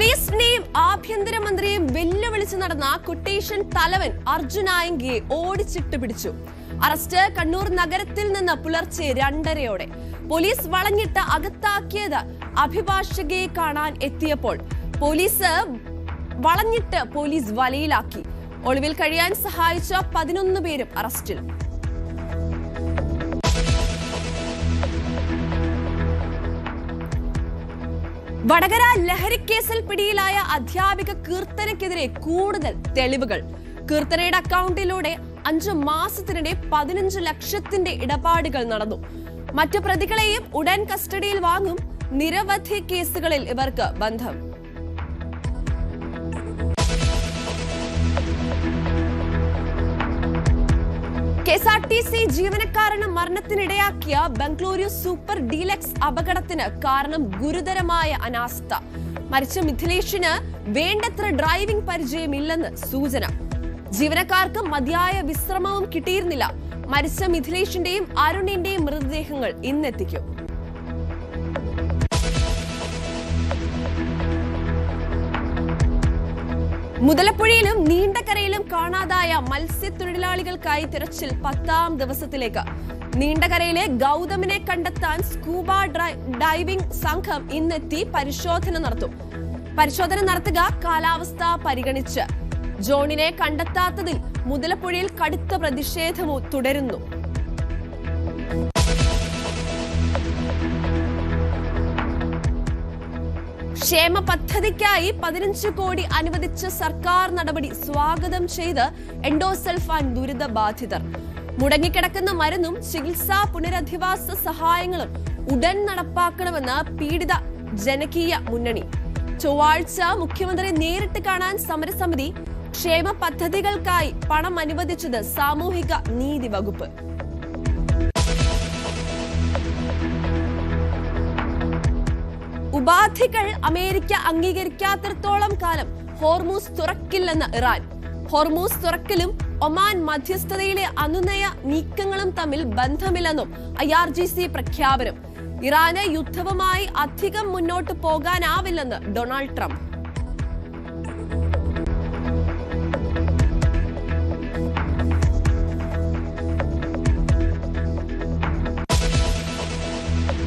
പോലീസിനെയും ആഭ്യന്തരമന്ത്രിയെയും വെല്ലുവിളിച്ച് നടന്ന ക്വട്ടേഷൻ തലവൻ അർജുൻ ആയങ്കിയെ ഓടിച്ചിട്ട് പിടിച്ചു. അറസ്റ്റ് കണ്ണൂർ നഗരത്തിൽ നിന്ന് പുലർച്ചെ 2:30-ഓടെ. പോലീസ് വളഞ്ഞിട്ട് അകത്താക്കിയത് അഭിഭാഷകയെ കാണാൻ എത്തിയപ്പോൾ പോലീസ് വലയിലാക്കി. ഒളിവിൽ കഴിയാൻ സഹായിച്ച 11 പേരും അറസ്റ്റിൽ. വടകര ലഹരിക്കേസിൽ പിടിയിലായ അധ്യാപിക കീർത്തനയ്ക്കെതിരെ കൂടുതൽ തെളിവുകൾ. കീർത്തനയുടെ അക്കൗണ്ടിലൂടെ 5 മാസത്തിനിടെ 15 ലക്ഷത്തിന്റെ ഇടപാടുകൾ നടന്നു. മറ്റു പ്രതികളെയും ഉടൻ കസ്റ്റഡിയിൽ വാങ്ങും. നിരവധി കേസുകളിൽ ഇവർക്ക് ബന്ധം. KSRTC ജീവനക്കാരന് മരണത്തിനിടയാക്കിയ ബംഗളൂരു സൂപ്പർ ഡീലക്സ് അപകടത്തിന് കാരണം ഗുരുതരമായ അനാസ്ഥ. മരിച്ച മിഥിലേഷിന് വേണ്ടത്ര ഡ്രൈവിംഗ് പരിചയമില്ലെന്ന് സൂചന. ജീവനക്കാർക്ക് മതിയായ വിശ്രമവും കിട്ടിയിരുന്നില്ല. മരിച്ച മിഥിലേഷിന്റെയും അരുണിന്റെയും മൃതദേഹങ്ങൾ ഇന്നെത്തിക്കും. മുതലപ്പുഴയിലും നീണ്ടകരയിലും കാണാതായ മത്സ്യത്തൊഴിലാളികൾക്കായി തിരച്ചിൽ 10ാം ദിവസത്തിലേക്ക്. നീണ്ടകരയിലെ ഗൗതമിനെ കണ്ടെത്താൻ സ്കൂബ ഡൈവിംഗ് സംഘം ഇന്നെത്തി പരിശോധന നടത്തുക കാലാവസ്ഥ പരിഗണിച്ച്. ജോണിനെ കണ്ടെത്താത്തതിൽ മുതലപ്പുഴയിൽ കടുത്ത പ്രതിഷേധവും തുടരുന്നു. ക്ഷേമ പദ്ധതിക്കായി 15 കോടി അനുവദിച്ച സർക്കാർ നടപടി സ്വാഗതം ചെയ്ത് എൻഡോസൾഫാൻ ദുരിതബാധിതർ. മുടങ്ങിക്കിടക്കുന്ന മരുന്നും ചികിത്സാ പുനരധിവാസ സഹായങ്ങളും ഉടൻ നടപ്പാക്കണമെന്ന് പീഡിത ജനകീയ മുന്നണി. ചൊവ്വാഴ്ച മുഖ്യമന്ത്രി നേരിട്ട് കാണാൻ സമരസമിതി. ക്ഷേമ പദ്ധതികൾക്കായി പണം അനുവദിച്ചത് സാമൂഹിക നീതി വകുപ്പ്. ഉപാധികൾ അമേരിക്ക അംഗീകരിക്കാത്തിടത്തോളം കാലം ഹോർമൂസ് തുറക്കില്ലെന്ന് ഇറാൻ. ഹോർമൂസ് തുറക്കലും ഒമാൻ മധ്യസ്ഥതയിലെ അനുനയ നീക്കങ്ങളും തമ്മിൽ ബന്ധമില്ലെന്നും IRGC പ്രഖ്യാപനം. ഇറാന് യുദ്ധവുമായി അധികം മുന്നോട്ട് പോകാനാവില്ലെന്ന് ഡൊണാൾഡ് ട്രംപ്.